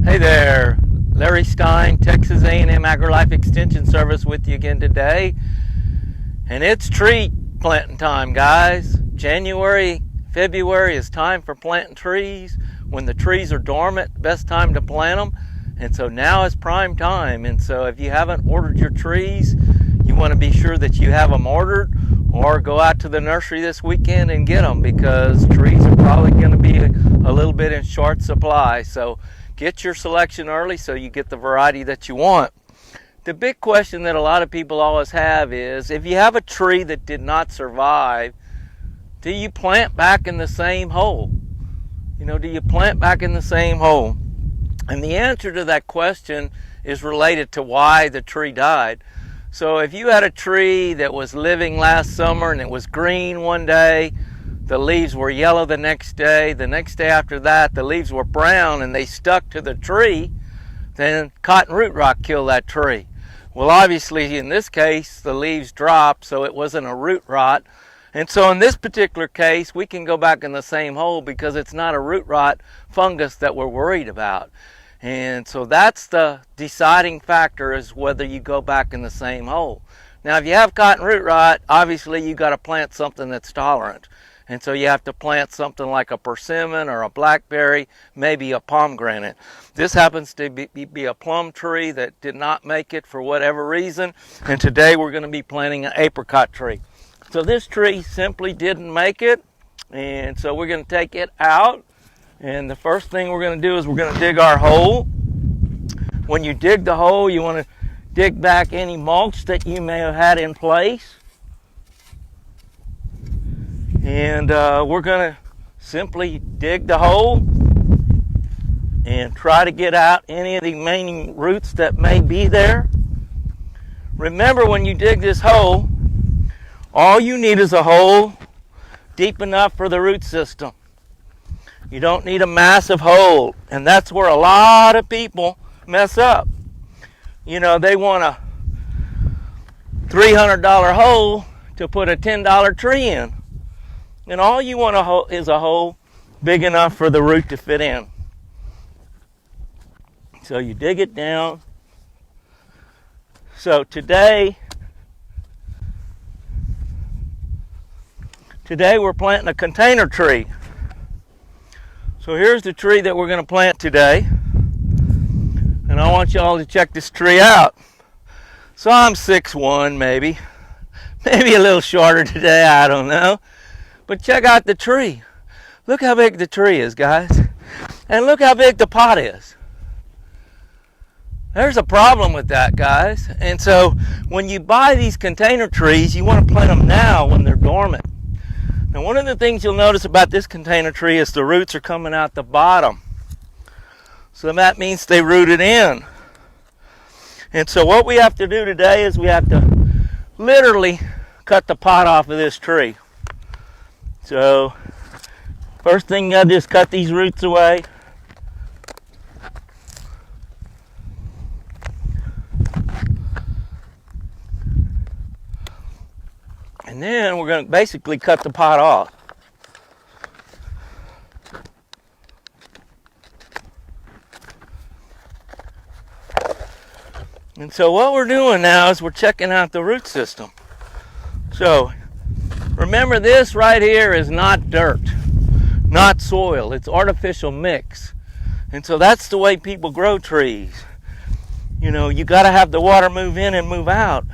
Hey there, Larry Stein, Texas A&M AgriLife Extension Service with you again today. And it's tree planting time, guys. January, February is time for planting trees. When the trees are dormant, best time to plant them. And so now is prime time. And so if you haven't ordered your trees, you want to be sure that you have them ordered, or go out to the nursery this weekend and get them, because trees are probably going to be a little bit in short supply. So get your selection early so you get the variety that you want. The big question that a lot of people always have is, if you have a tree that did not survive, do you plant back in the same hole? Do you plant back in the same hole? And the answer to that question is related to why the tree died. So if you had a tree that was living last summer and it was green one day, the leaves were yellow the next day after that the leaves were brown and they stuck to the tree, then cotton root rot killed that tree. Well, obviously in this case the leaves dropped, so it wasn't a root rot. And so in this particular case we can go back in the same hole because it's not a root rot fungus that we're worried about. And so that's the deciding factor, is whether you go back in the same hole. Now if you have cotton root rot, obviously you got to plant something that's tolerant. And so you have to plant something like a persimmon or a blackberry, maybe a pomegranate. This happens to be a plum tree that did not make it for whatever reason. And today we're going to be planting an apricot tree. So this tree simply didn't make it. And so we're going to take it out. And the first thing we're going to do is we're going to dig our hole. When you dig the hole, you want to dig back any mulch that you may have had in place. And we're going to simply dig the hole and try to get out any of the remaining roots that may be there. Remember, when you dig this hole, all you need is a hole deep enough for the root system. You don't need a massive hole, and that's where a lot of people mess up. They want a $300 hole to put a $10 tree in. And all you want is a hole big enough for the root to fit in. So you dig it down. So today we're planting a container tree. So here's the tree that we're going to plant today. And I want y'all to check this tree out. So I'm 6'1", maybe a little shorter today, I don't know. But check out the tree. Look how big the tree is, guys. And look how big the pot is. There's a problem with that, guys. And so when you buy these container trees, you want to plant them now when they're dormant. Now, one of the things you'll notice about this container tree is the roots are coming out the bottom. So that means they rooted in. And so what we have to do today is we have to literally cut the pot off of this tree. So first thing you gotta do is cut these roots away. And then we're going to basically cut the pot off. And so what we're doing now is we're checking out the root system. So remember, this right here is not dirt, not soil. It's artificial mix. And so that's the way people grow trees. You got to have the water move in and move out.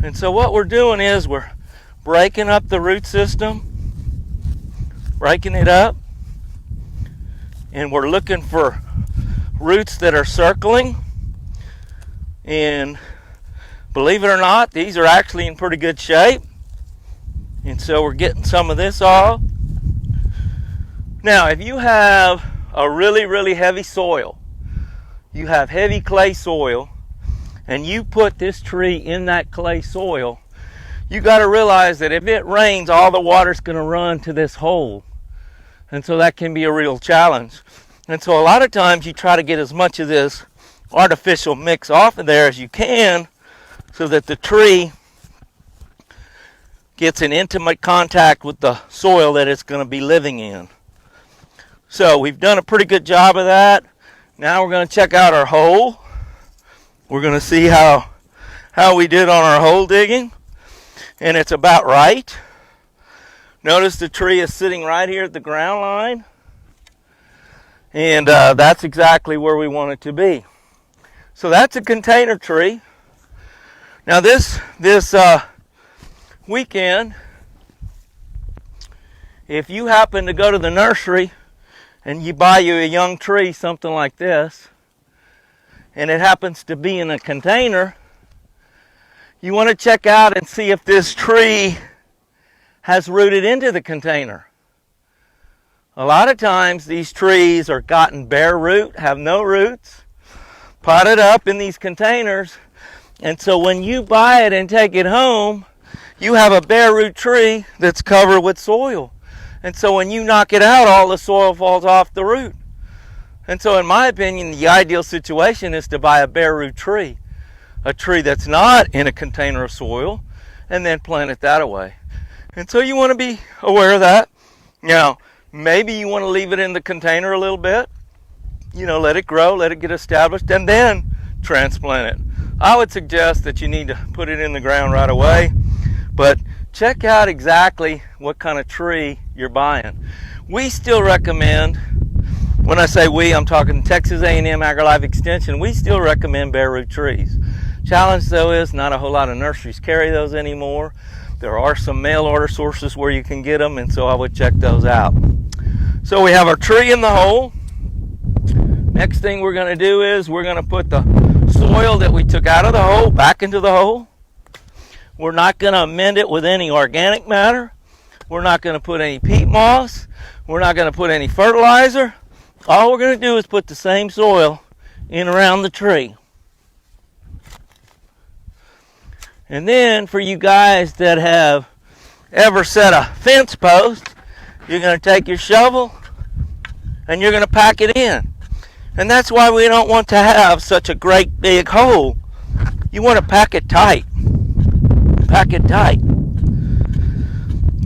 And so what we're doing is we're breaking up the root system, breaking it up, and we're looking for roots that are circling. And believe it or not, these are actually in pretty good shape. And so we're getting some of this off. Now, if you have a really, really heavy soil, you have heavy clay soil, and you put this tree in that clay soil, you got to realize that if it rains, all the water's going to run to this hole. And so that can be a real challenge. And so a lot of times you try to get as much of this artificial mix off of there as you can, so that the tree gets in intimate contact with the soil that it's going to be living in. So we've done a pretty good job of that. Now we're going to check out our hole. We're going to see how we did on our hole digging. And it's about right. Notice the tree is sitting right here at the ground line. And that's exactly where we want it to be. So that's a container tree. Now this weekend, if you happen to go to the nursery and you buy you a young tree, something like this, and it happens to be in a container, you want to check out and see if this tree has rooted into the container. A lot of times these trees are gotten bare root, have no roots, potted up in these containers, and so when you buy it and take it home, you have a bare root tree that's covered with soil. And so when you knock it out, all the soil falls off the root. And so in my opinion, the ideal situation is to buy a bare root tree, a tree that's not in a container of soil, and then plant it that way. And so you want to be aware of that. Now, maybe you want to leave it in the container a little bit, let it grow, let it get established, and then transplant it. I would suggest that you need to put it in the ground right away, but check out exactly what kind of tree you're buying. We still recommend, when I say we, I'm talking Texas A&M AgriLife Extension, we still recommend bare root trees. Challenge though is not a whole lot of nurseries carry those anymore. There are some mail order sources where you can get them, and so I would check those out. So we have our tree in the hole. Next thing we're going to do is we're going to put the soil that we took out of the hole back into the hole. We're not going to amend it with any organic matter. We're not going to put any peat moss. We're not going to put any fertilizer. All we're going to do is put the same soil in around the tree. And then for you guys that have ever set a fence post, you're going to take your shovel and you're going to pack it in. And that's why we don't want to have such a great big hole. You want to pack it tight. Pack it tight.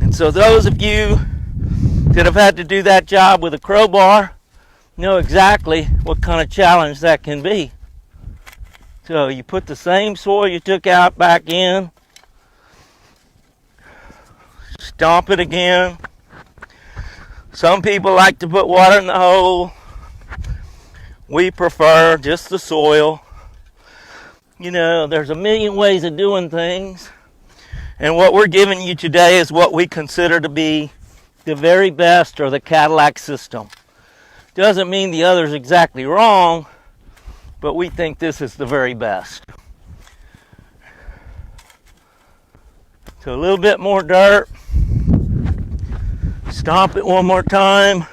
And so those of you that have had to do that job with a crowbar know exactly what kind of challenge that can be. So you put the same soil you took out back in, stomp it again. Some people like to put water in the hole. We prefer just the soil. There's a million ways of doing things. And what we're giving you today is what we consider to be the very best, or the Cadillac system. Doesn't mean the other's exactly wrong, but we think this is the very best. So a little bit more dirt. Stomp it one more time.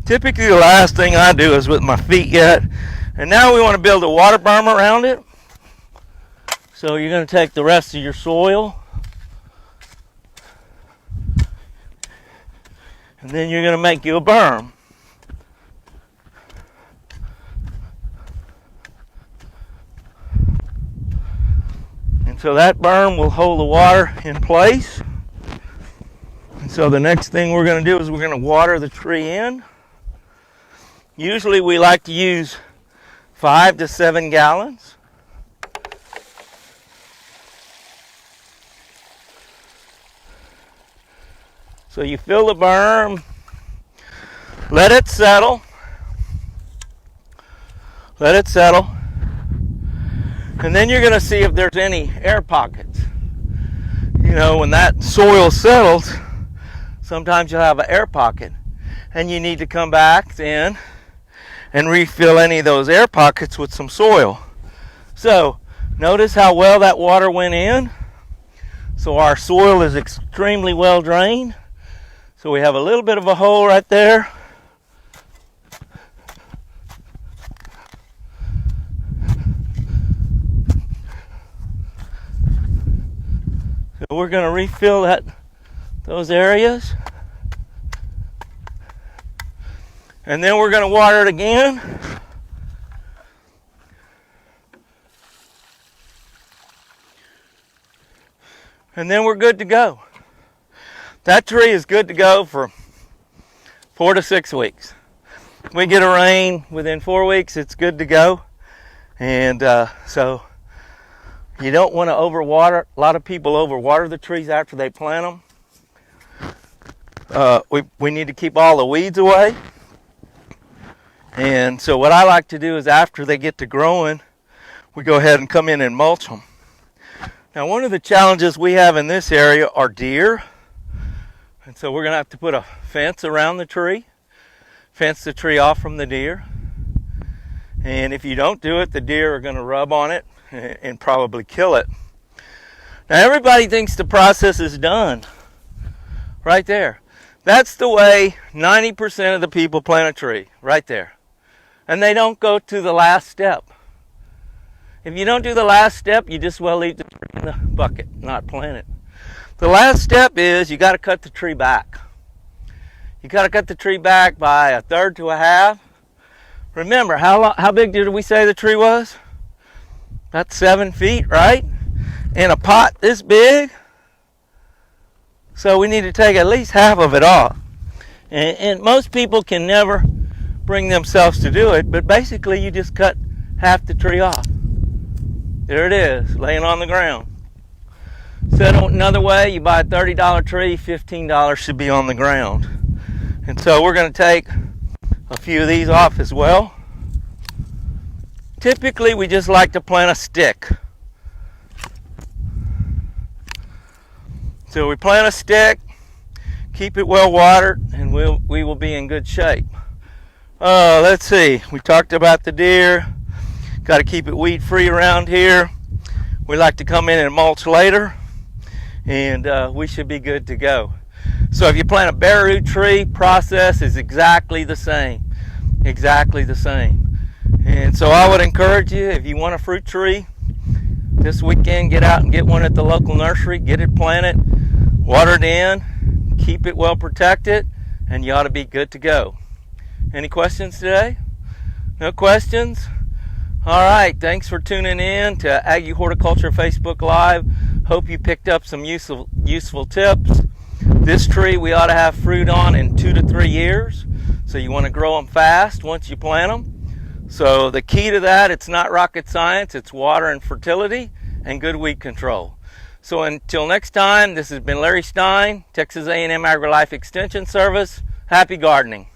Typically the last thing I do is with my feet yet. And now we want to build a water berm around it. So you're going to take the rest of your soil, and then you're going to make you a berm. And so that berm will hold the water in place. And so the next thing we're going to do is we're going to water the tree in. Usually we like to use 5 to 7 gallons. So you fill the berm, let it settle, and then you're going to see if there's any air pockets. When that soil settles, sometimes you'll have an air pocket, and you need to come back then and refill any of those air pockets with some soil. So notice how well that water went in. So our soil is extremely well drained. So we have a little bit of a hole right there. So we're going to refill those areas. And then we're going to water it again. And then we're good to go. That tree is good to go for 4 to 6 weeks. we get a rain within 4 weeks, it's good to go. And so you don't want to overwater. A lot of people overwater the trees after they plant them. We need to keep all the weeds away. And so what I like to do is after they get to growing, we go ahead and come in and mulch them. Now, one of the challenges we have in this area are deer. And so we're going to have to put a fence around the tree, fence the tree off from the deer. And if you don't do it, the deer are going to rub on it and probably kill it. Now, everybody thinks the process is done right there. That's the way 90% of the people plant a tree, right there. And they don't go to the last step. If you don't do the last step, you just well leave the tree in the bucket, not plant it. The last step is you got to cut the tree back. You got to cut the tree back by 1/3 to 1/2. Remember, how big did we say the tree was? About 7 feet, right? In a pot this big. So we need to take at least half of it off. And most people can never bring themselves to do it, but basically you just cut half the tree off. There it is, laying on the ground. Said another way, you buy a $30 tree, $15 should be on the ground. And so we're going to take a few of these off as well. Typically we just like to plant a stick. So we plant a stick, keep it well watered, and we will be in good shape. Let's see, we talked about the deer. Got to keep it weed free around here. We like to come in and mulch later, and we should be good to go. So if you plant a bare root tree, process is exactly the same. Exactly the same. And so I would encourage you, if you want a fruit tree, this weekend get out and get one at the local nursery, get it planted, watered in, keep it well protected, and you ought to be good to go. Any questions today? No questions? All right, thanks for tuning in to Aggie Horticulture Facebook Live. Hope you picked up some useful tips. This tree we ought to have fruit on in 2 to 3 years. So you want to grow them fast once you plant them. So the key to that, it's not rocket science, it's water and fertility and good weed control. So until next time, this has been Larry Stein, Texas A&M AgriLife Extension Service. Happy gardening.